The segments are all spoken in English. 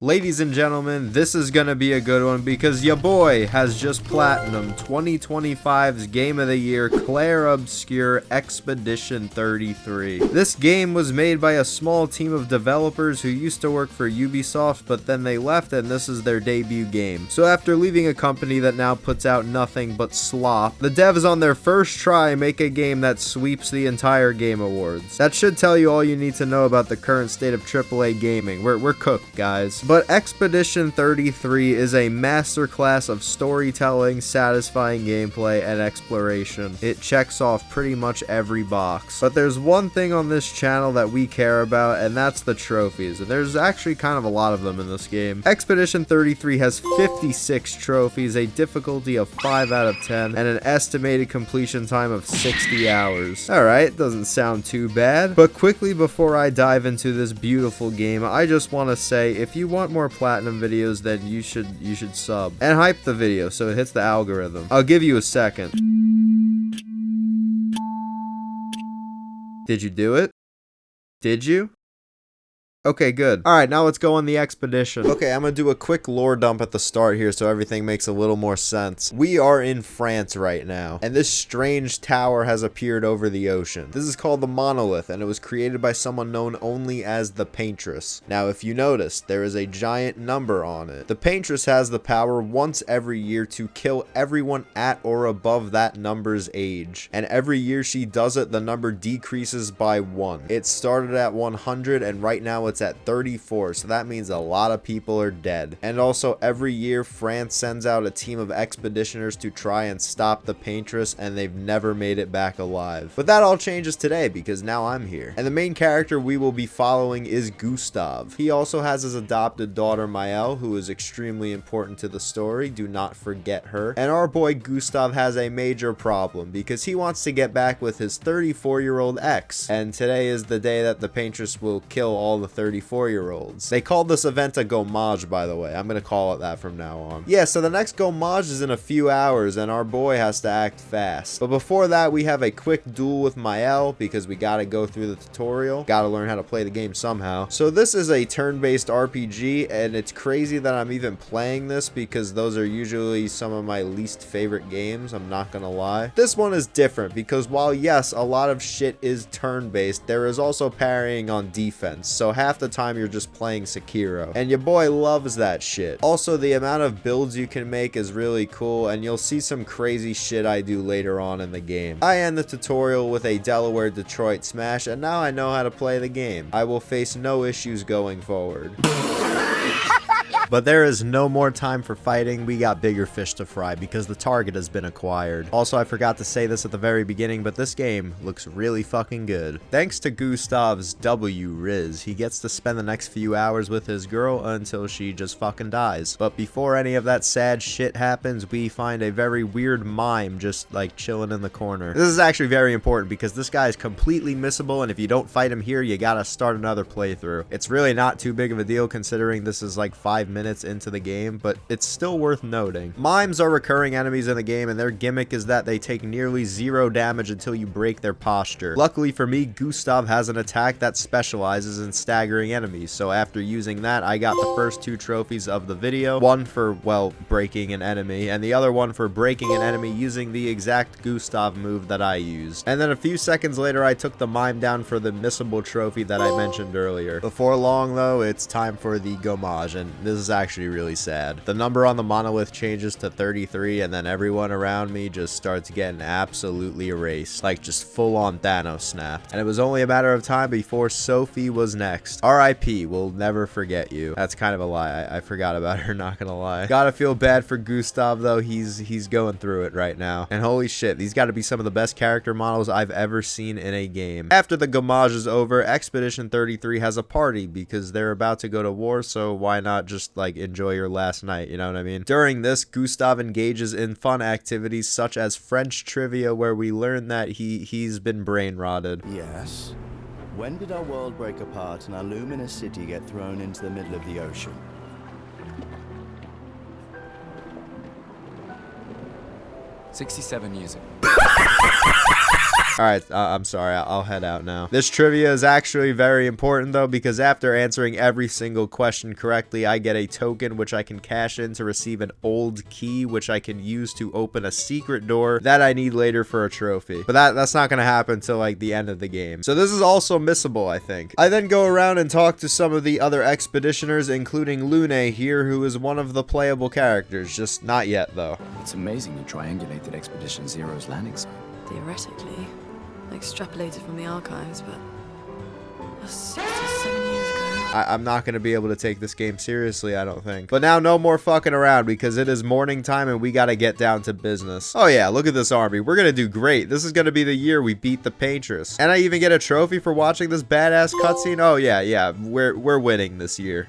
Ladies and gentlemen, this is gonna be a good one because ya boy has just platinum 2025's Game of the Year Clair Obscure Expedition 33. This game was made by a small team of developers who used to work for Ubisoft, but then they left and this is their debut game. So after leaving a company that now puts out nothing but slop, the devs on their first try make a game that sweeps the entire Game Awards. That should tell you all you need to know about the current state of AAA gaming. We're cooked, guys. But Expedition 33 is a masterclass of storytelling, satisfying gameplay, and exploration. It checks off pretty much every box. But there's one thing on this channel that we care about, and that's the trophies. And there's actually kind of a lot of them in this game. Expedition 33 has 56 trophies, a difficulty of 5 out of 10, and an estimated completion time of 60 hours. Alright, doesn't sound too bad. But quickly before I dive into this beautiful game, I just want to say, if you want more platinum videos, then you should sub and hype the video so it hits the algorithm. I'll give you a second. Did you do it? Did you? Okay, good. Alright, now let's go on the expedition. Okay, I'm gonna do a quick lore dump at the start here so everything makes a little more sense. We are in France right now, and this strange tower has appeared over the ocean. This is called the Monolith, and it was created by someone known only as the Paintress. Now, if you notice, there is a giant number on it. The Paintress has the power once every year to kill everyone at or above that number's age. And every year she does it, the number decreases by 1. It started at 100, and right now it's at 34, so that means a lot of people are dead. And also every year France sends out a team of expeditioners to try and stop the Paintress, and they've never made it back alive. But that all changes today because now I'm here. And the main character we will be following is Gustav. He also has his adopted daughter Maelle, who is extremely important to the story. Do not forget her. And our boy Gustav has a major problem because he wants to get back with his 34-year-old ex. And today is the day that the Paintress will kill all the 34-year-olds. They called this event a gomage, by the way. I'm gonna call it that from now on. Yeah, so the next gomage is in a few hours, and our boy has to act fast. But before that, we have a quick duel with Maelle, because we gotta go through the tutorial. Gotta learn how to play the game somehow. So this is a turn-based RPG, and it's crazy that I'm even playing this, because those are usually some of my least favorite games, I'm not gonna lie. This one is different, because while yes, a lot of shit is turn-based, there is also parrying on defense. So half the time you're just playing Sekiro, and your boy loves that shit. Also, the amount of builds you can make is really cool, and you'll see some crazy shit I do later on in the game. I end the tutorial with a Delaware Detroit smash, and now I know how to play the game. I will face no issues going forward. But there is no more time for fighting. We got bigger fish to fry because the target has been acquired. Also, I forgot to say this at the very beginning, but this game looks really fucking good. Thanks to Gustav's Riz, he gets to spend the next few hours with his girl until she just fucking dies. But before any of that sad shit happens, we find a very weird mime just like chilling in the corner. This is actually very important because this guy is completely missable, and if you don't fight him here, you gotta start another playthrough. It's really not too big of a deal considering this is like 5 minutes into the game, but it's still worth noting. Mimes are recurring enemies in the game, and their gimmick is that they take nearly 0 damage until you break their posture. Luckily for me, Gustav has an attack that specializes in staggering enemies, so after using that, I got the first 2 trophies of the video. One for, well, breaking an enemy, and the other one for breaking an enemy using the exact Gustav move that I used. And then a few seconds later, I took the mime down for the missable trophy that I mentioned earlier. Before long, though, it's time for the gomage, and this is actually really sad. The number on the monolith changes to 33, and then everyone around me just starts getting absolutely erased, like just full-on Thanos snapped. And it was only a matter of time before Sophie was next. RIP, we'll never forget you. That's kind of a lie. I forgot about her, not gonna lie. Gotta feel bad for Gustav though. He's going through it right now. And holy shit, these gotta be some of the best character models I've ever seen in a game. After the gomage is over, Expedition 33 has a party because they're about to go to war, so why not just like enjoy your last night, you know what I mean? During this, Gustav engages in fun activities such as French trivia, where we learn that he's been brain rotted. Yes. When did our world break apart and our luminous city get thrown into the middle of the ocean? 67 years ago. Alright, I'm sorry. I'll head out now. This trivia is actually very important, though, because after answering every single question correctly, I get a token which I can cash in to receive an old key, which I can use to open a secret door that I need later for a trophy. But that's not going to happen until, like, the end of the game. So this is also missable, I think. I then go around and talk to some of the other expeditioners, including Lune here, who is one of the playable characters. Just not yet, though. It's amazing you triangulated Expedition Zero's landing site. Theoretically, extrapolated from the archives, but that's 67 years ago. I'm not going to be able to take this game seriously, I don't think. But now, no more fucking around, because it is morning time and we got to get down to business. Oh yeah, look at this army. We're going to do great. This is going to be the year we beat the Paintress. And I even get a trophy for watching this badass cutscene. Oh yeah, we're winning this year.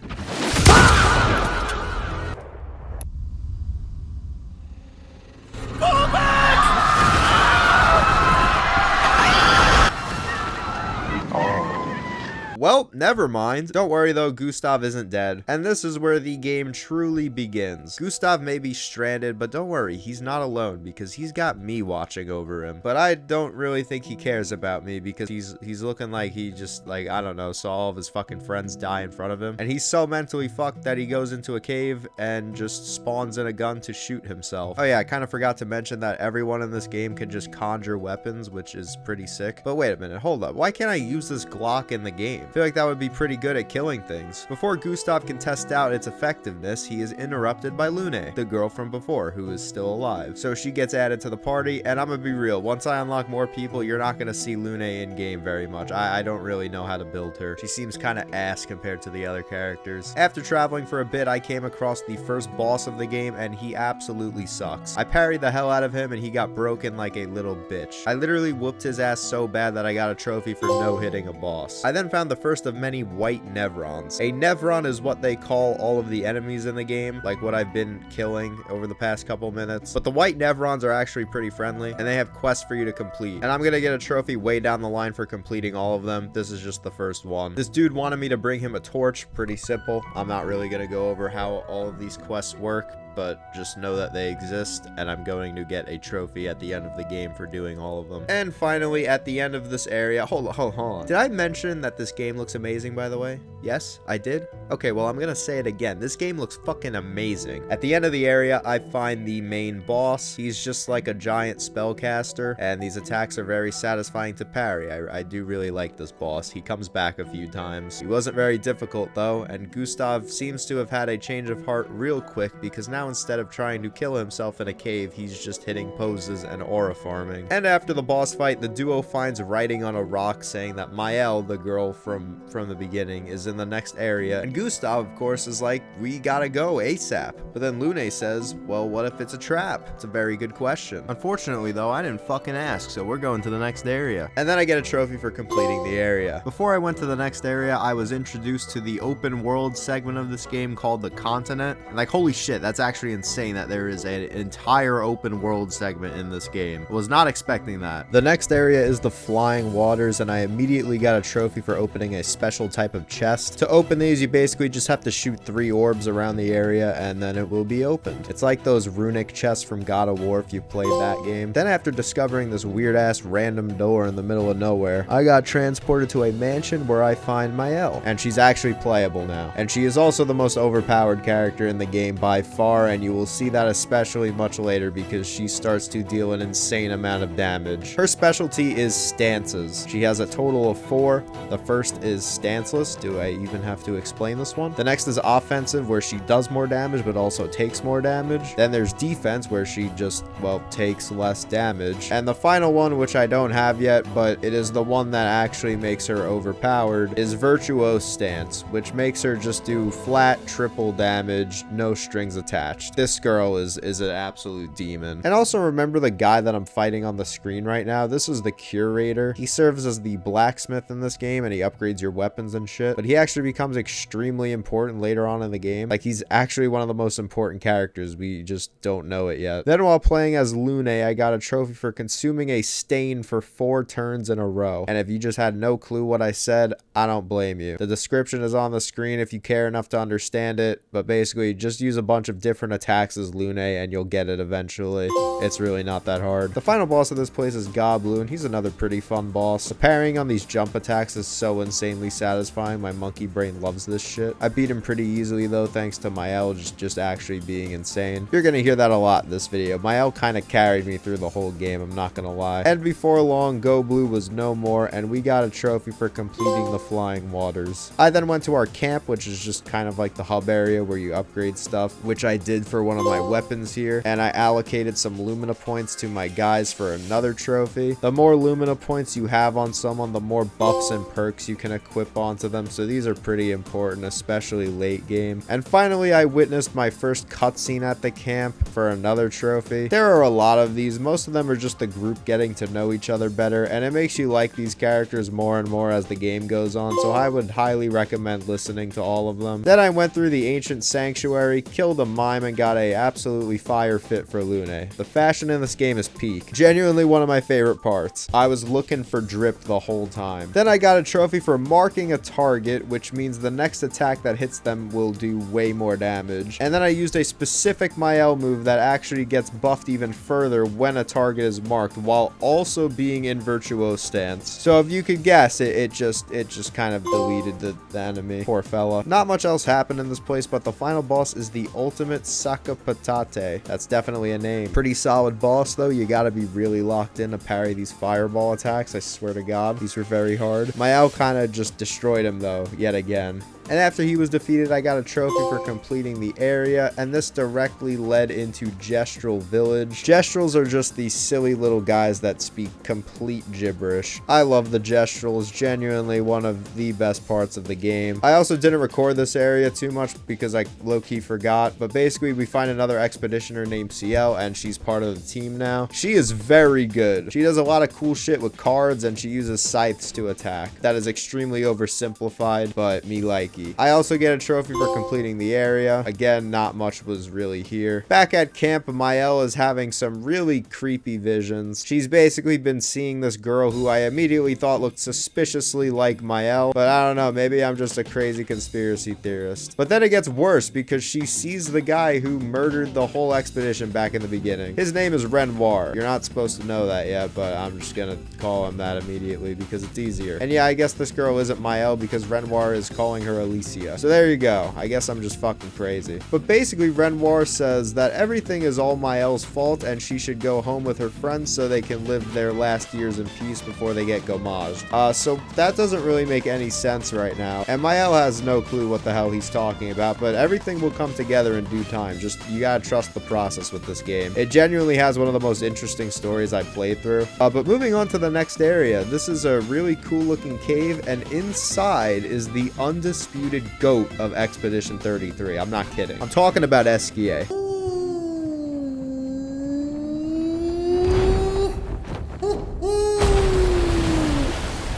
Well, never mind. Don't worry though, Gustav isn't dead. And this is where the game truly begins. Gustav may be stranded, but don't worry, he's not alone because he's got me watching over him. But I don't really think he cares about me because he's looking like he just, like, I don't know, saw all of his fucking friends die in front of him. And he's so mentally fucked that he goes into a cave and just spawns in a gun to shoot himself. Oh yeah, I kind of forgot to mention that everyone in this game can just conjure weapons, which is pretty sick. But wait a minute, hold up. Why can't I use this Glock in the game? I feel like that would be pretty good at killing things. Before Gustav can test out its effectiveness, he is interrupted by Lune, the girl from before, who is still alive. So she gets added to the party, and I'm gonna be real, once I unlock more people, you're not gonna see Lune in game very much. I don't really know how to build her. She seems kind of ass compared to the other characters. After traveling for a bit, I came across the first boss of the game, and he absolutely sucks. I parried the hell out of him, and he got broken like a little bitch. I literally whooped his ass so bad that I got a trophy for no hitting a boss. I then found the first of many white Nevrons. A Nevron is what they call all of the enemies in the game, like what I've been killing over the past couple minutes. But the white Nevrons are actually pretty friendly, and they have quests for you to complete. And I'm gonna get a trophy way down the line for completing all of them. This is just the first one. This dude wanted me to bring him a torch. Pretty simple. I'm not really gonna go over how all of these quests work, but just know that they exist, and I'm going to get a trophy at the end of the game for doing all of them. And finally, at the end of this area, hold on. Did I mention that this game looks amazing, by the way? Yes, I did? Okay, well, I'm gonna say it again. This game looks fucking amazing. At the end of the area, I find the main boss. He's just like a giant spellcaster, and these attacks are very satisfying to parry. I do really like this boss. He comes back a few times. He wasn't very difficult, though, and Gustav seems to have had a change of heart real quick, because now instead of trying to kill himself in a cave, he's just hitting poses and aura farming. And after the boss fight, the duo finds writing on a rock saying that Maelle, the girl from the beginning, is in the next area, and Gustav, of course, is like, we gotta go ASAP. But then Lune says, well, what if it's a trap? It's a very good question. Unfortunately, though, I didn't fucking ask, so we're going to the next area. And then I get a trophy for completing the area. Before I went to the next area, I was introduced to the open world segment of this game called the Continent. And like, holy shit, that's actually insane that there is an entire open world segment in this game. I was not expecting that. The next area is the Flying Waters, and I immediately got a trophy for opening a special type of chest. To open these, you basically just have to shoot 3 orbs around the area, and then it will be opened. It's like those runic chests from God of War if you've played that game. Then after discovering this weird ass random door in the middle of nowhere, I got transported to a mansion where I find Maelle, and she's actually playable now. And she is also the most overpowered character in the game by far, and you will see that especially much later because she starts to deal an insane amount of damage. Her specialty is stances. She has a total of 4. The first is stanceless. Do I even have to explain this one? The next is offensive, where she does more damage but also takes more damage. Then there's defense, where she just, well, takes less damage. And the final one, which I don't have yet, but it is the one that actually makes her overpowered, is virtuose stance, which makes her just do flat triple damage, no strings attached. This girl is an absolute demon. And also remember the guy that I'm fighting on the screen right now? This is the curator. He serves as the blacksmith in this game, and he upgrades your weapons and shit, but he actually becomes extremely important later on in the game. Like, he's actually one of the most important characters. We just don't know it yet. Then while playing as Lune, I got a trophy for consuming a stain for 4 turns in a row. And if you just had no clue what I said, I don't blame you. The description is on the screen if you care enough to understand it, but basically just use a bunch of different different attacks as Lune, and you'll get it eventually. It's really not that hard. The final boss of this place is Gobloon. He's another pretty fun boss. The parrying on these jump attacks is so insanely satisfying. My monkey brain loves this shit. I beat him pretty easily though, thanks to Maelle just actually being insane. You're gonna hear that a lot in this video. Maelle kind of carried me through the whole game, I'm not gonna lie. And before long, Go Blue was no more, and we got a trophy for completing the flying waters. I then went to our camp, which is just kind of like the hub area where you upgrade stuff, which I did for one of my weapons here, and I allocated some Lumina points to my guys for another trophy. The more Lumina points you have on someone, the more buffs and perks you can equip onto them, so these are pretty important, especially late game. And finally, I witnessed my first cutscene at the camp for another trophy. There are a lot of these. Most of them are just the group getting to know each other better, and it makes you like these characters more and more as the game goes on, so I would highly recommend listening to all of them. Then I went through the ancient sanctuary, killed a mime, and got a absolutely fire fit for Lune. The fashion in this game is peak. Genuinely one of my favorite parts. I was looking for drip the whole time. Then I got a trophy for marking a target, which means the next attack that hits them will do way more damage. And then I used a specific Maelle move that actually gets buffed even further when a target is marked, while also being in virtuoso stance. So if you could guess, it just kind of deleted the enemy. Poor fella. Not much else happened in this place, but the final boss is the ultimate Sakapatate. That's definitely a name. Pretty solid boss though. You gotta be really locked in to parry these fireball attacks. I swear to God, these were very hard. Maelle kind of just destroyed him though, yet again. And after he was defeated, I got a trophy for completing the area, and this directly led into Gestural Village. Gestrals are just these silly little guys that speak complete gibberish. I love the Gestrals, genuinely one of the best parts of the game. I also didn't record this area too much because I low-key forgot, but basically we find another expeditioner named Ciel, and she's part of the team now. She is very good. She does a lot of cool shit with cards, and she uses scythes to attack. That is extremely oversimplified, but me like it. I also get a trophy for completing the area. Again, not much was really here. Back at camp, Maelle is having some really creepy visions. She's basically been seeing this girl who I immediately thought looked suspiciously like Maelle, but I don't know, maybe I'm just a crazy conspiracy theorist. But then it gets worse because she sees the guy who murdered the whole expedition back in the beginning. His name is Renoir. You're not supposed to know that yet, but I'm just gonna call him that immediately because it's easier. And yeah, I guess this girl isn't Maelle because Renoir is calling her Alicia. So there you go. I guess I'm just fucking crazy. But basically, Renoir says that everything is all Maelle's fault and she should go home with her friends so they can live their last years in peace before they get gommaged. So that doesn't really make any sense right now. And Maelle has no clue what the hell he's talking about, but everything will come together in due time. Just, you gotta trust the process with this game. It genuinely has one of the most interesting stories I've played through. But moving on to the next area, this is a really cool looking cave, and inside is the undisputed GOAT of Expedition 33. I'm not kidding. I'm talking about Esquier.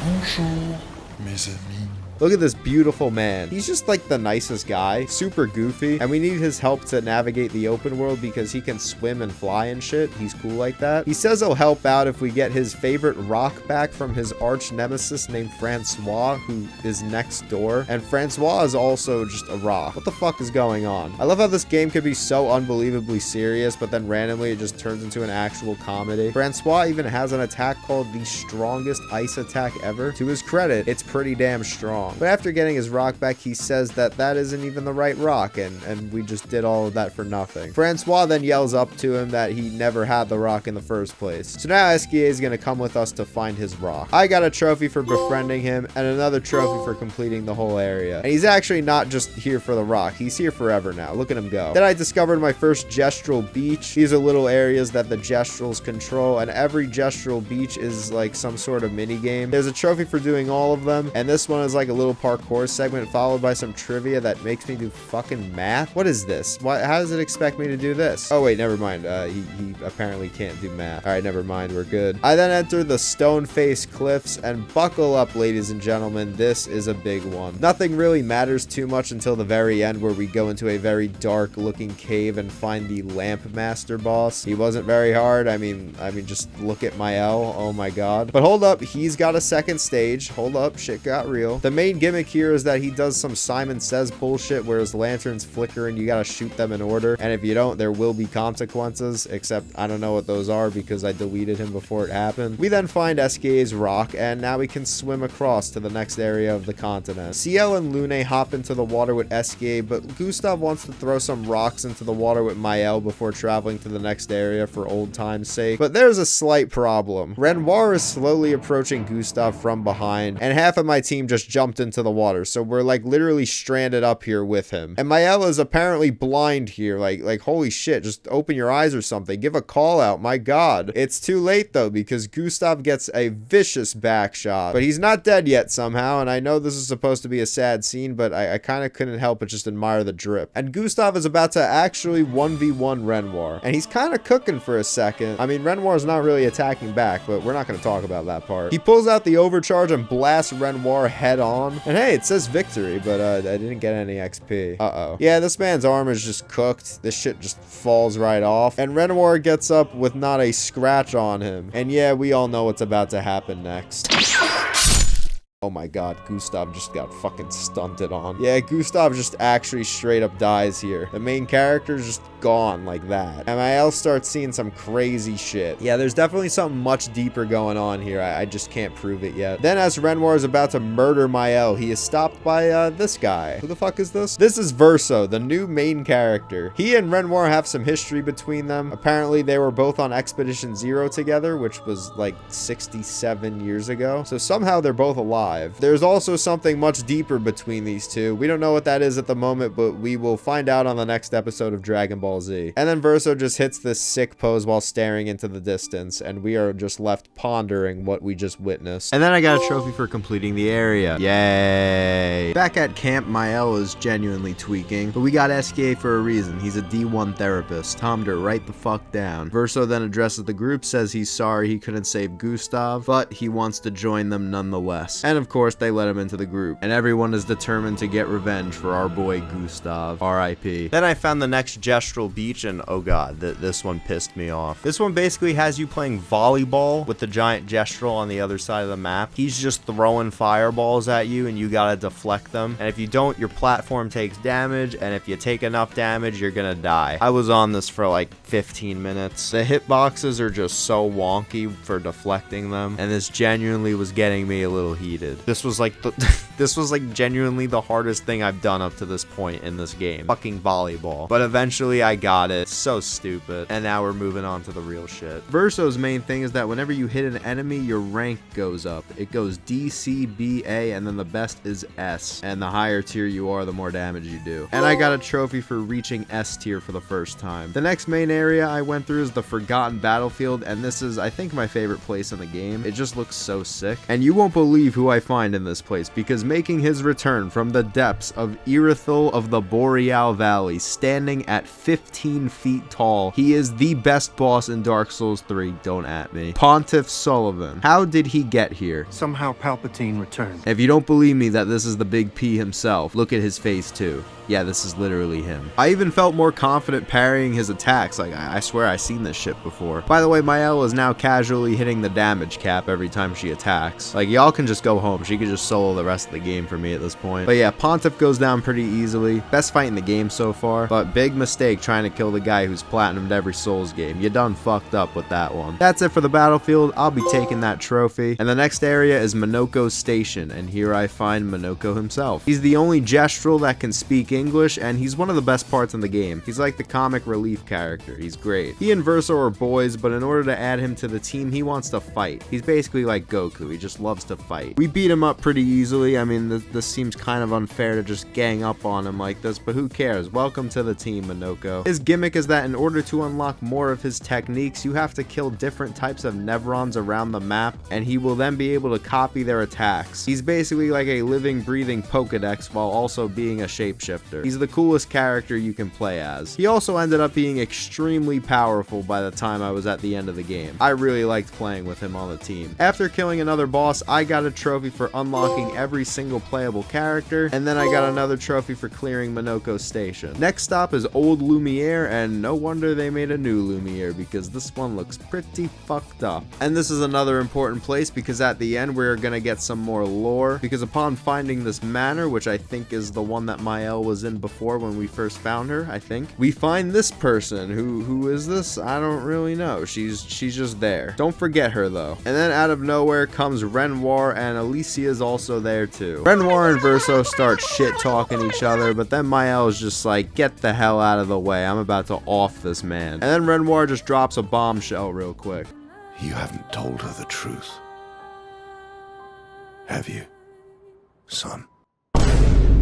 Bonjour, mes amis. Look at this beautiful man. He's just like the nicest guy, super goofy, and we need his help to navigate the open world because he can swim and fly and shit. He's cool like that. He says he'll help out if we get his favorite rock back from his arch nemesis named Francois, who is next door. And Francois is also just a rock. What the fuck is going on? I love how this game could be so unbelievably serious, but then randomly it just turns into an actual comedy. Francois even has an attack called the strongest ice attack ever. To his credit, it's pretty damn strong. But after getting his rock back, he says that that isn't even the right rock, and we just did all of that for nothing. Francois then yells up to him that he never had the rock in the first place. So now Esquier is going to come with us to find his rock. I got a trophy for befriending him, and another trophy for completing the whole area. And he's actually not just here for the rock. He's here forever now. Look at him go. Then I discovered my first gestural beach. These are little areas that the gestrals control, and every gestural beach is like some sort of mini game. There's a trophy for doing all of them, and this one is like a little parkour segment followed by some trivia that makes me do fucking math. What is this? How does it expect me to do this? Oh wait, never mind. He apparently can't do math. All right, never mind. We're good. I then enter the stone face cliffs, and buckle up, ladies and gentlemen. This is a big one. Nothing really matters too much until the very end, where we go into a very dark looking cave and find the lamp master boss. He wasn't very hard. I mean, just look at Maelle. Oh my god. But hold up, he's got a second stage. Hold up, shit got real. The main main gimmick here is that he does some Simon Says bullshit where his lanterns flicker and you gotta shoot them in order. And if you don't, there will be consequences, except I don't know what those are because I deleted him before it happened. We then find Esquier's rock, and now we can swim across to the next area of the continent. Ciel and Lune hop into the water with Esquier, but Gustav wants to throw some rocks into the water with Maelle before traveling to the next area for old time's sake. But there's a slight problem. Renoir is slowly approaching Gustav from behind, and half of my team just jumped into the water, so we're like literally stranded up here with him. And Maelle is apparently blind here, like holy shit, just open your eyes or something. Give a call out, my god. It's too late though, because Gustav gets a vicious back shot, but he's not dead yet somehow, and I know this is supposed to be a sad scene, but I kind of couldn't help but just admire the drip. And Gustav is about to actually 1v1 Renoir, and he's kind of cooking for a second. I mean, Renoir's not really attacking back, but we're not going to talk about that part. He pulls out the overcharge and blasts Renoir head on, and hey, it says victory, but I didn't get any XP. Uh-oh. Yeah, this man's armor is just cooked. This shit just falls right off, and Renoir gets up with not a scratch on him. And yeah, we all know what's about to happen next. Oh my god, Gustav just got fucking stunted on. Yeah, Gustav just actually straight up dies here. The main character's just gone like that. And Maelle starts seeing some crazy shit. Yeah, there's definitely something much deeper going on here. I just can't prove it yet. Then as Renoir is about to murder Maelle, he is stopped by this guy. Who the fuck is this? This is Verso, the new main character. He and Renoir have some history between them. Apparently they were both on Expedition Zero together, which was like 67 years ago. So somehow they're both alive. There's also something much deeper between these two. We don't know what that is at the moment, but we will find out on the next episode of Dragon Ball Z. And then Verso just hits this sick pose while staring into the distance, and we are just left pondering what we just witnessed. And then I got a trophy for completing the area. Yay! Back at camp, Maelle is genuinely tweaking, but we got Esquier for a reason. He's a D1 therapist. Calmed her right the fuck down. Verso then addresses the group, says he's sorry he couldn't save Gustav, but he wants to join them nonetheless. And of course, they let him into the group, and everyone is determined to get revenge for our boy Gustav. R.I.P. Then I found the next gestural beach, and oh god, this one pissed me off. This one basically has you playing volleyball with the giant gestural on the other side of the map. He's just throwing fireballs at you, and you gotta deflect them. And if you don't, your platform takes damage, and if you take enough damage, you're gonna die. I was on this for like 15 minutes. The hitboxes are just so wonky for deflecting them, and this genuinely was getting me a little heated. This was like this was like genuinely the hardest thing I've done up to this point in this game. Fucking volleyball. But eventually I got it. So stupid. And now we're moving on to the real shit. Verso's main thing is that whenever you hit an enemy, your rank goes up. It goes D, C, B, A, and then the best is S. And the higher tier you are, the more damage you do. And I got a trophy for reaching S tier for the first time. The next main area I went through is the Forgotten Battlefield, and this is, I think, my favorite place in the game. It just looks so sick. And you won't believe who I find in this place, because making his return from the depths of Irithyll of the Boreal Valley, standing at 15 feet tall, he is the best boss in Dark Souls 3, don't at me. Pontiff Sullivan. How did he get here? Somehow Palpatine returned. If you don't believe me that this is the Big P himself, look at his face too. Yeah, this is literally him. I even felt more confident parrying his attacks. Like, I swear I've seen this shit before. By the way, Maelle is now casually hitting the damage cap every time she attacks. Like, y'all can just go home. She could just solo the rest of the game for me at this point. But yeah, Pontiff goes down pretty easily. Best fight in the game so far. But big mistake trying to kill the guy who's platinumed every Souls game. You done fucked up with that one. That's it for the battlefield. I'll be taking that trophy. And the next area is Manoko's station. And here I find Manoko himself. He's the only gestural that can speak English, and he's one of the best parts in the game. He's like the comic relief character. He's great. He and Verso are boys, but in order to add him to the team, he wants to fight. He's basically like Goku. He just loves to fight. We beat him up pretty easily. I mean, this seems kind of unfair to just gang up on him like this, but who cares? Welcome to the team, Manoko. His gimmick is that in order to unlock more of his techniques, you have to kill different types of Nevrons around the map, and he will then be able to copy their attacks. He's basically like a living, breathing Pokedex while also being a shapeshifter. He's the coolest character you can play as. He also ended up being extremely powerful by the time I was at the end of the game. I really liked playing with him on the team. After killing another boss, I got a trophy for unlocking every single playable character, and then I got another trophy for clearing Manoko's station. Next stop is Old Lumi Lumiere, and no wonder they made a new Lumiere because this one looks pretty fucked up. And this is another important place because at the end we're gonna get some more lore, because upon finding this manor, which I think is the one that Maelle was in before when we first found her, I think, we find this person. Who is this? I don't really know. She's just there. Don't forget her though. And then out of nowhere comes Renoir, and Alicia is also there too. Renoir and Verso start shit talking each other, but then Maelle is just like, get the hell out of the way, I'm about to off this man. And then Renoir just drops a bombshell real quick. You haven't told her the truth, have you, son?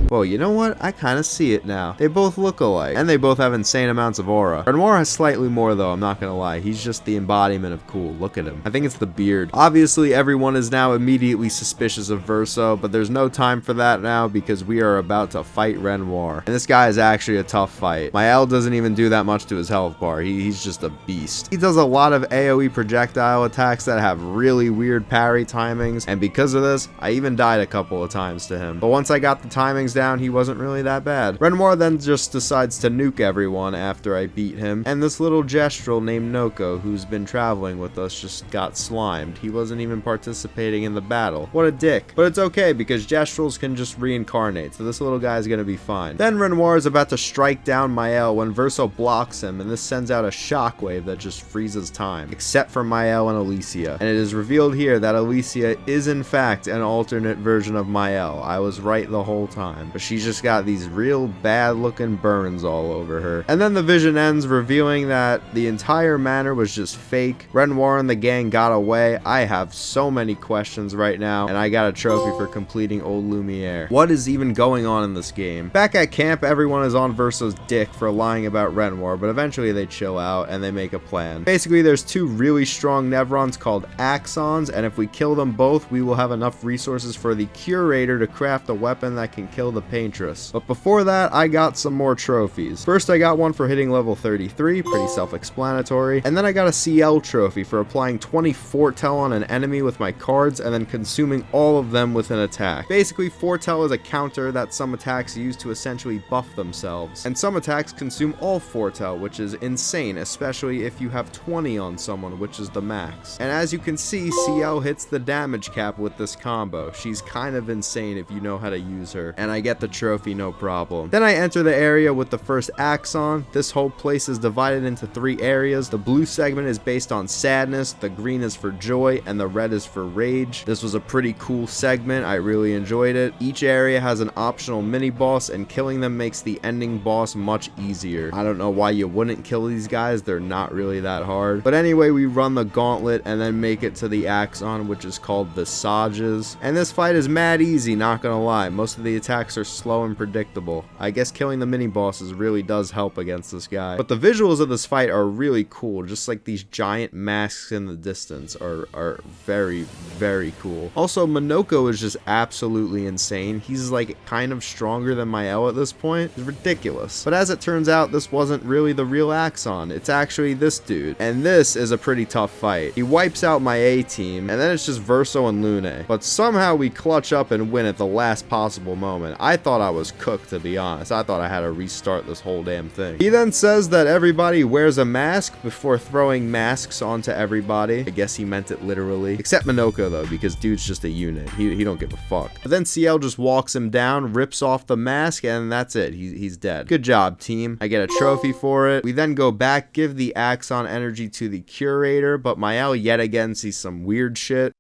Well, you know what? I kind of see it now. They both look alike, and they both have insane amounts of aura. Renoir has slightly more though, I'm not gonna lie. He's just the embodiment of cool. Look at him. I think it's the beard. Obviously, everyone is now immediately suspicious of Verso, but there's no time for that now because we are about to fight Renoir. And this guy is actually a tough fight. Maelle doesn't even do that much to his health bar. He's just a beast. He does a lot of AoE projectile attacks that have really weird parry timings, and because of this, I even died a couple of times to him. But once I got the timings down, he wasn't really that bad. Renoir then just decides to nuke everyone after I beat him, and this little gestrel named Manoko, who's been traveling with us, just got slimed. He wasn't even participating in the battle. What a dick. But it's okay because gestrels can just reincarnate, so this little guy is gonna be fine. Then Renoir is about to strike down Maelle when Verso blocks him, and this sends out a shockwave that just freezes time, except for Maelle and Alicia. And it is revealed here that Alicia is in fact an alternate version of Maelle. I was right the whole time. But she's just got these real bad looking burns all over her. And then the vision ends, revealing that the entire manor was just fake. Renoir and the gang got away. I have so many questions right now, and I got a trophy for completing Old Lumiere. What is even going on in this game? Back at camp, everyone is on Verso's dick for lying about Renoir, but eventually they chill out and they make a plan. Basically, there's two really strong Nevrons called Axons, and if we kill them both, we will have enough resources for the Curator to craft a weapon that can kill the Paintress. But before that, I got some more trophies. First, I got one for hitting level 33, pretty self-explanatory, and then I got a CL trophy for applying 20 foretell on an enemy with my cards and then consuming all of them with an attack. Basically, foretell is a counter that some attacks use to essentially buff themselves, and some attacks consume all foretell, which is insane, especially if you have 20 on someone, which is the max. And as you can see, CL hits the damage cap with this combo. She's kind of insane if you know how to use her, and I get the trophy no problem. Then I enter the area with the first Axon. This whole place is divided into 3 areas. The blue segment is based on sadness, the green is for joy, and the red is for rage. This was a pretty cool segment. I really enjoyed it. Each area has an optional mini boss, and killing them makes the ending boss much easier. I don't know why you wouldn't kill these guys. They're not really that hard. But anyway, we run the gauntlet and then make it to the Axon, which is called Visages. And this fight is mad easy, not gonna lie. Most of the attacks are slow and predictable. I guess killing the mini bosses really does help against this guy. But the visuals of this fight are really cool. Just like these giant masks in the distance are very, very cool. Also, Manoko is just absolutely insane. He's like kind of stronger than Maelle at this point. It's ridiculous. But as it turns out, this wasn't really the real Axon. It's actually this dude. And this is a pretty tough fight. He wipes out my A team, and then it's just Verso and Lune. But somehow we clutch up and win at the last possible moment. I thought I was cooked, to be honest. I thought I had to restart this whole damn thing. He then says that everybody wears a mask before throwing masks onto everybody. I guess he meant it literally. Except Manoko though, because dude's just a unit. He don't give a fuck. But then CL just walks him down, rips off the mask, and that's it. He's dead. Good job, team. I get a trophy for it. We then go back, give the Axon energy to the Curator, but Maelle yet again sees some weird shit.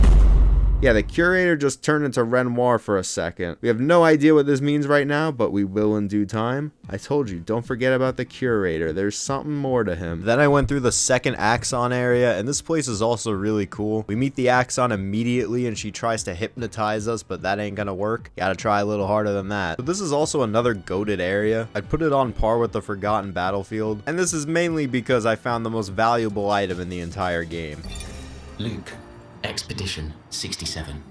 Yeah, the Curator just turned into Renoir for a second. We have no idea what this means right now, but we will in due time. I told you, don't forget about the Curator. There's something more to him. Then I went through the second Axon area, and this place is also really cool. We meet the Axon immediately, and she tries to hypnotize us, but that ain't gonna work. Gotta try a little harder than that. But this is also another goated area. I'd put it on par with the Forgotten Battlefield, and this is mainly because I found the most valuable item in the entire game. Luke, Expedition 67.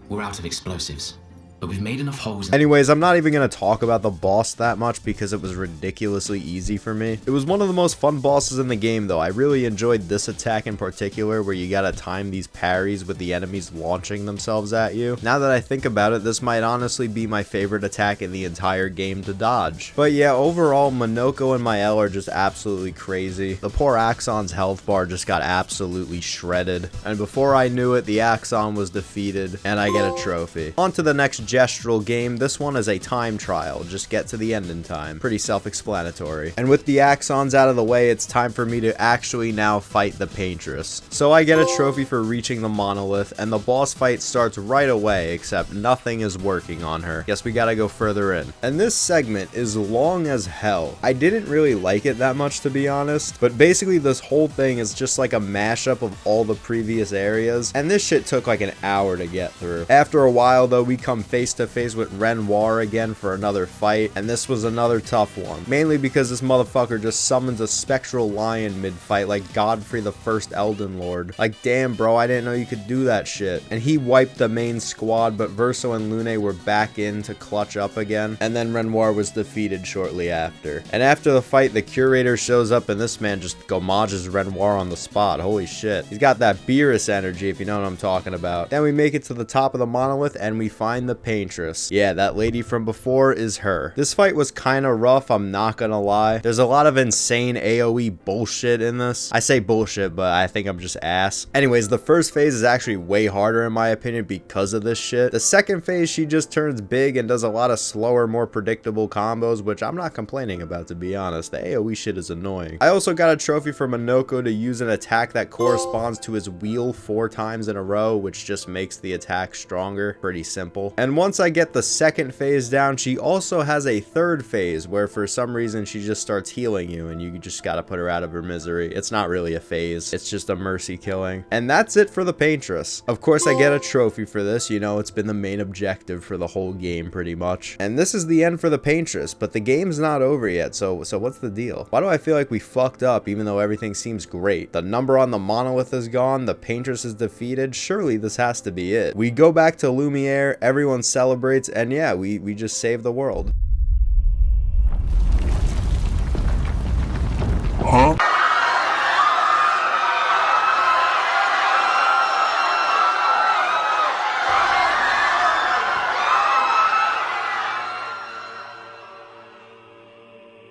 We're out of explosives. but we've made enough holes. Anyways, I'm not even going to talk about the boss that much because it was ridiculously easy for me. It was one of the most fun bosses in the game though. I really enjoyed this attack in particular where you gotta time these parries with the enemies launching themselves at you. Now that I think about it, this might honestly be my favorite attack in the entire game to dodge. But yeah, overall, Manoko and Maelle are just absolutely crazy. The poor Axon's health bar just got absolutely shredded. And before I knew it, the Axon was defeated and I get a trophy. On to the next gestural game. This one is a time trial. Just get to the end in time. Pretty self-explanatory. And with the Axons out of the way, it's time for me to actually now fight the Paintress. So I get a trophy for reaching the monolith, and the boss fight starts right away, except nothing is working on her. Guess we gotta go further in. And this segment is long as hell. I didn't really like it that much, to be honest, but basically this whole thing is just like a mashup of all the previous areas, and this shit took like an hour to get through. After a while though, we come face to face with Renoir again for another fight, and this was another tough one, mainly because this motherfucker just summons a spectral lion mid-fight like Godfrey the First Elden Lord. Like, damn bro, I didn't know you could do that shit. And he wiped the main squad, but Verso and Lune were back in to clutch up again, and then Renoir was defeated shortly after. And after the fight, the curator shows up and this man just gomages Renoir on the spot. Holy shit. He's got that Beerus energy, if you know what I'm talking about. Then we make it to the top of the monolith and we find the Paintress. Yeah, that lady from before is her. This fight was kind of rough, I'm not gonna lie. There's a lot of insane AoE bullshit in this. I say bullshit, but I think I'm just ass. Anyways, the first phase is actually way harder in my opinion because of this shit. The second phase, she just turns big and does a lot of slower, more predictable combos, which I'm not complaining about, to be honest. The AoE shit is annoying. I also got a trophy for Manoko to use an attack that corresponds to his wheel 4 times in a row, which just makes the attack stronger. Pretty simple. And once I get the second phase down, she also has a third phase where for some reason she just starts healing you and you just gotta put her out of her misery. It's not really a phase, it's just a mercy killing. And that's it for the Paintress. Of course I get a trophy for this, you know, it's been the main objective for the whole game pretty much. And this is the end for the Paintress, but the game's not over yet, so what's the deal? Why do I feel like we fucked up even though everything seems great? The number on the monolith is gone, the Paintress is defeated, surely this has to be it. We go back to Lumiere, everyone celebrates, and yeah, we just saved the world. Huh?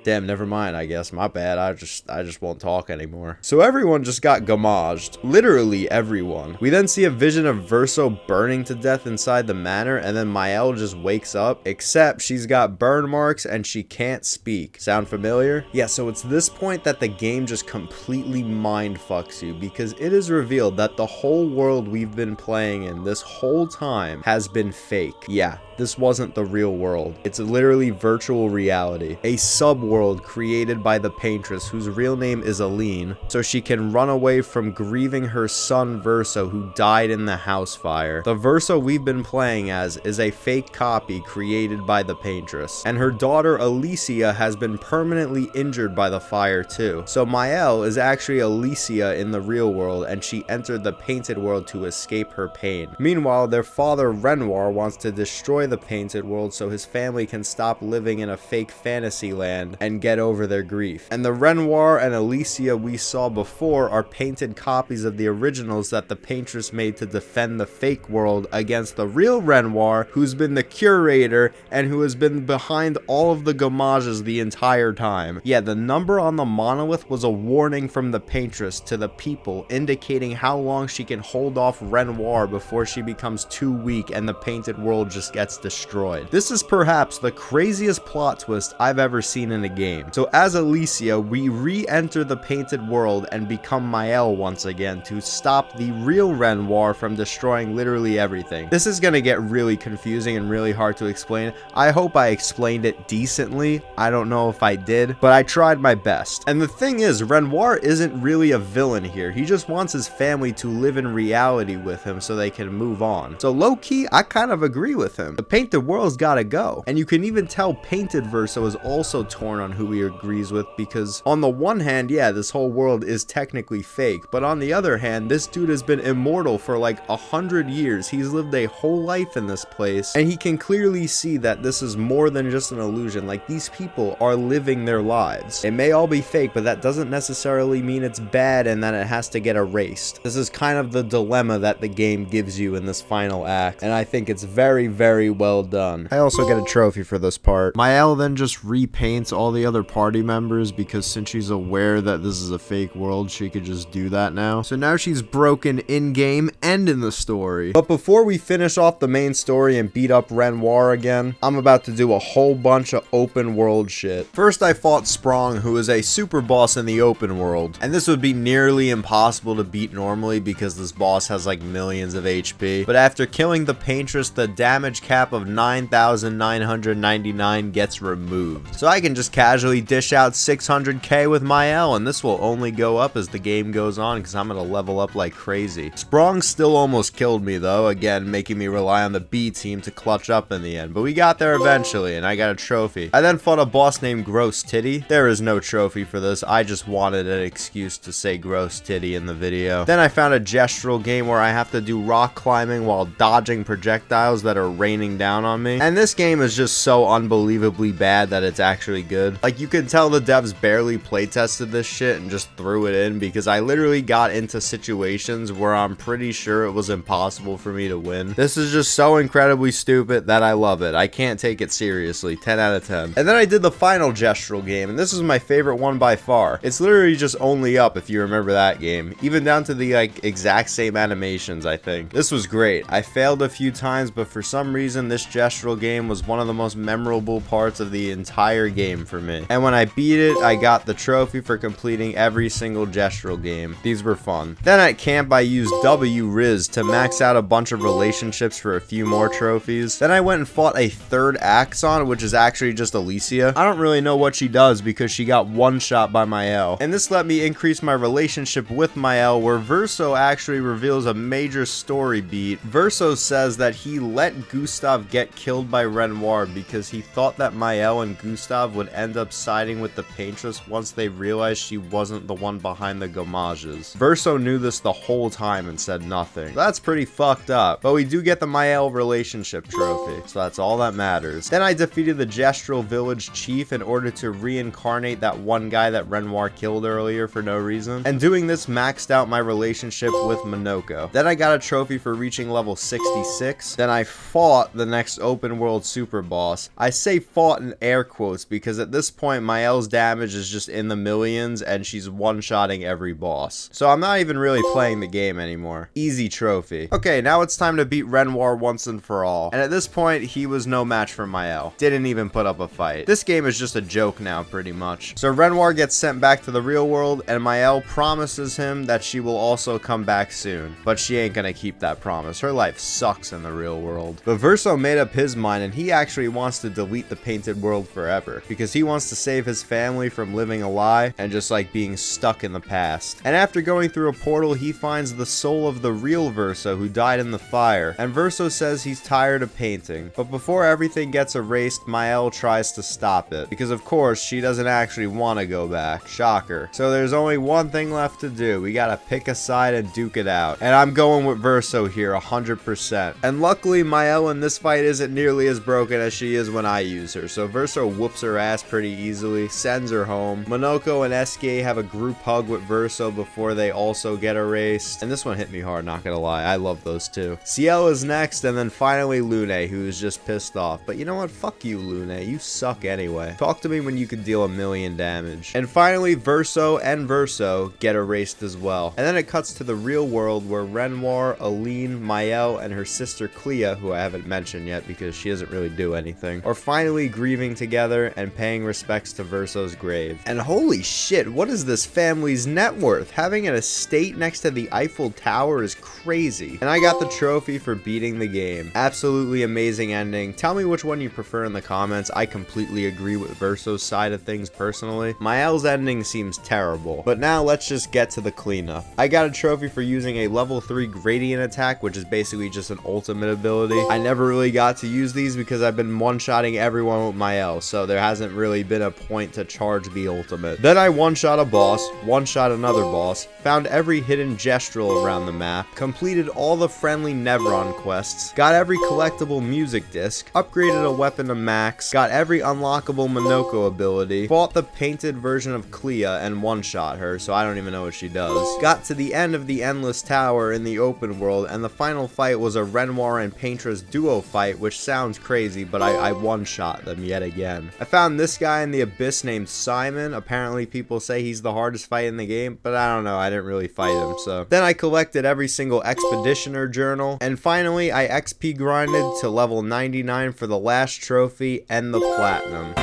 Damn, never mind, I guess. My bad. I just won't talk anymore. So everyone just got gamaged. Literally everyone. We then see a vision of Verso burning to death inside the manor, and then Maelle just wakes up, except she's got burn marks and she can't speak. Sound familiar? Yeah, so it's this point that the game just completely mind fucks you, because it is revealed that the whole world we've been playing in this whole time has been fake. Yeah, this wasn't the real world. It's literally virtual reality. A sub-world created by the Paintress, whose real name is Aline, so she can run away from grieving her son Verso, who died in the house fire. The Verso we've been playing as is a fake copy created by the Paintress, and her daughter Alicia has been permanently injured by the fire too. So Maelle is actually Alicia in the real world, and she entered the painted world to escape her pain. Meanwhile, their father Renoir wants to destroy the painted world so his family can stop living in a fake fantasy land and get over their grief. And the Renoir and Alicia we saw before are painted copies of the originals that the Paintress made to defend the fake world against the real Renoir, who's been the curator and who has been behind all of the gamages the entire time. Yeah, the number on the monolith was a warning from the Paintress to the people, indicating how long she can hold off Renoir before she becomes too weak and the painted world just gets destroyed. This is perhaps the craziest plot twist I've ever seen in a game. So as Alicia, we re-enter the painted world and become Maelle once again to stop the real Renoir from destroying literally everything. This is gonna get really confusing and really hard to explain. I hope I explained it decently. I don't know if I did, but I tried my best. And the thing is, Renoir isn't really a villain here. He just wants his family to live in reality with him so they can move on. So low-key, I kind of agree with him. The The painted world's gotta go. And you can even tell painted Verso is also torn on who he agrees with, because on the one hand, yeah, this whole world is technically fake, but on the other hand, this dude has been immortal for like 100 years. He's lived a whole life in this place, and he can clearly see that this is more than just an illusion. Like, these people are living their lives. It may all be fake, but that doesn't necessarily mean it's bad and that it has to get erased. This is kind of the dilemma that the game gives you in this final act, and I think it's very, very well done. I also get a trophy for this part. Maelle then just repaints all the other party members, because since she's aware that this is a fake world, she could just do that now. So now she's broken in-game and in the story. But before we finish off the main story and beat up Renoir again, I'm about to do a whole bunch of open world shit. First, I fought Sprong, who is a super boss in the open world, and this would be nearly impossible to beat normally because this boss has like millions of HP. But after killing the Paintress, the damage cap of 9,999 gets removed. So I can just casually dish out 600k with Maelle, and this will only go up as the game goes on because I'm gonna level up like crazy. Sprong still almost killed me though, again making me rely on the B team to clutch up in the end, but we got there eventually and I got a trophy. I then fought a boss named Gross Titty. There is no trophy for this, I just wanted an excuse to say Gross Titty in the video. Then I found a gestural game where I have to do rock climbing while dodging projectiles that are raining down on me, and this game is just so unbelievably bad that it's actually good. Like, you can tell the devs barely playtested this shit and just threw it in, because I literally got into situations where I'm pretty sure it was impossible for me to win. This is just so incredibly stupid that I love it. I can't take it seriously. 10 out of 10. And then I did the final gestural game, and this is my favorite one by far. It's literally just only up, if you remember that game, even down to the like exact same animations. I think this was great. I failed a few times, but for some reason this gestural game was one of the most memorable parts of the entire game for me. And when I beat it, I got the trophy for completing every single gestural game. These were fun. Then at camp, I used W-Riz to max out a bunch of relationships for a few more trophies. Then I went and fought a third Axon, which is actually just Alicia. I don't really know what she does because she got one shot by Maelle. And this let me increase my relationship with Maelle, where Verso actually reveals a major story beat. Verso says that he let Gustav get killed by Renoir because he thought that Maelle and Gustav would end up siding with the Paintress once they realized she wasn't the one behind the gamages. Verso knew this the whole time and said nothing. That's pretty fucked up, but we do get the Maelle relationship trophy, so that's all that matters. Then I defeated the gestural village chief in order to reincarnate that one guy that Renoir killed earlier for no reason, and doing this maxed out my relationship with Manoko. Then I got a trophy for reaching level 66. Then I fought the next open world super boss. I say fought in air quotes because at this point Maelle's damage is just in the millions and she's one-shotting every boss. So I'm not even really playing the game anymore. Easy trophy. Okay, now it's time to beat Renoir once and for all. And at this point, he was no match for Maelle. Didn't even put up a fight. This game is just a joke now, pretty much. So Renoir gets sent back to the real world, and Maelle promises him that she will also come back soon. But she ain't gonna keep that promise. Her life sucks in the real world. But Verso made up his mind, and he actually wants to delete the painted world forever, because he wants to save his family from living a lie and just like being stuck in the past. And after going through a portal, he finds the soul of the real Verso who died in the fire, and Verso says he's tired of painting. But before everything gets erased, Maelle tries to stop it, because of course she doesn't actually want to go back. Shocker. So there's only one thing left to do. We gotta pick a side and duke it out, and I'm going with Verso here 100%. And luckily Maelle in this fight isn't nearly as broken as she is when I use her, so Verso whoops her ass pretty easily, sends her home. Manoko and Eske have a group hug with Verso before they also get erased, and this one hit me hard, not gonna lie. I love those two. Ciel is next, and then finally Lune, who is just pissed off. But you know what? Fuck you, Lune. You suck anyway. Talk to me when you can deal 1,000,000 damage. And finally, Verso and Verso get erased as well. And then it cuts to the real world where Renoir, Aline, Maelle, and her sister Clea, who I haven't mentioned yet because she doesn't really do anything, are finally grieving together and paying respects to Verso's grave. And holy shit, what is this family's net worth? Having an estate next to the Eiffel Tower is crazy. And I got the trophy for beating the game. Absolutely amazing ending. Tell me which one you prefer in the comments. I completely agree with Verso's side of things personally. Maelle's ending seems terrible. But now let's just get to the cleanup. I got a trophy for using a level 3 gradient attack, which is basically just an ultimate ability. I never really got to use these because I've been one-shotting everyone with Maelle, so there hasn't really been a point to charge the ultimate. Then I one-shot a boss, one-shot another boss, found every hidden gestural around the map, completed all the friendly Nevron quests, got every collectible music disc, upgraded a weapon to max, got every unlockable Manoko ability, fought the painted version of Clea and one-shot her, so I don't even know what she does. Got to the end of the Endless Tower in the open world, and the final fight was a Renoir and Paintress duo fight, which sounds crazy, but I one-shot them yet again. I found this guy in the Abyss named Simon. Apparently people say he's the hardest fight in the game, but I don't know, I didn't really fight him, so. Then I collected every single Expeditioner journal, and finally I XP grinded to level 99 for the last trophy and the Platinum.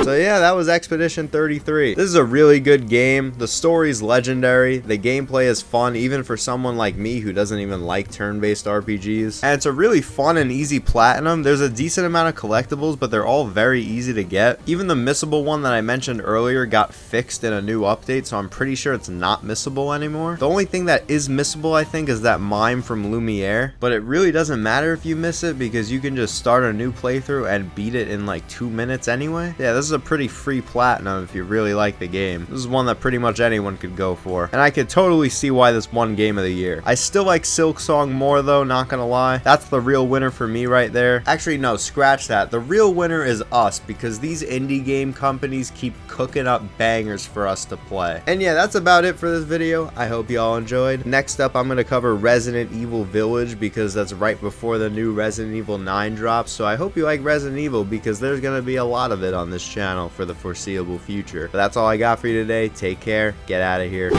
So yeah, that was Expedition 33. This is a really good game. The story's legendary. The gameplay is fun, even for someone like me who doesn't even like turn-based RPGs. And it's a really fun and easy platinum. There's a decent amount of collectibles, but they're all very easy to get. Even the missable one that I mentioned earlier got fixed in a new update, so I'm pretty sure it's not missable anymore. The only thing that is missable, I think, is that mime from Lumiere. But it really doesn't matter if you miss it, because you can just start a new playthrough and beat it in like 2 minutes anyway. Yeah, this is a pretty free platinum if you really like the game. This is one that pretty much anyone could go for, and I could totally see why this won Game of the Year. I still like Silksong more though, not gonna lie. That's the real winner for me right there. Actually, no, scratch that. The real winner is us, because these indie game companies keep cooking up bangers for us to play. And yeah, that's about it for this video. I hope you all enjoyed. Next up, I'm gonna cover Resident Evil Village, because that's right before the new Resident Evil 9 drops, so I hope you like Resident Evil, because there's gonna be a lot of it on this channel for the foreseeable future. But that's all I got for you today. Take care. Get out of here.